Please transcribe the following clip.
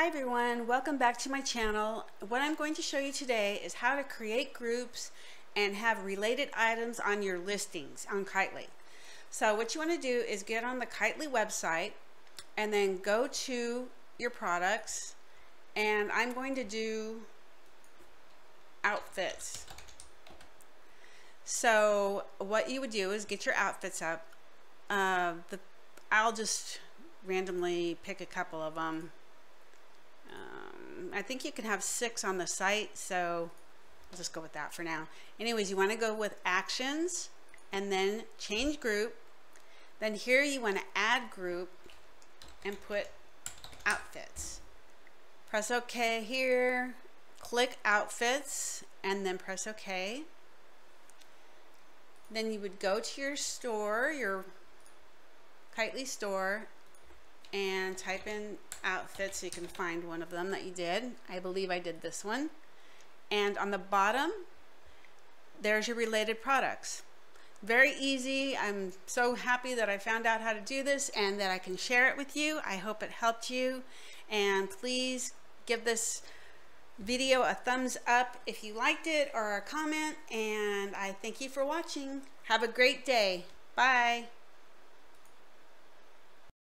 Hi everyone, welcome back to my channel. What I'm going to show you today is how to create groups and have related items on your listings on Kitely. So what you want to do is get on the Kitely website and then go to your products, and I'm going to do outfits. So what you would do is get your outfits up. I'll just randomly pick a couple of them. I think you can have 6 on the site, so I'll just go with that for now. Anyways, you want to go with actions and then change group. Then here you want to add group and put outfits. Press OK here, click outfits, and then press OK. Then you would go to your store, your Kitely store, and type in outfits so you can find one of them that you did. I believe I did this one. And on the bottom, there's your related products. Very easy. I'm so happy that I found out how to do this and that I can share it with you. I hope it helped you. And please give this video a thumbs up if you liked it, or a comment. And I thank you for watching. Have a great day. Bye.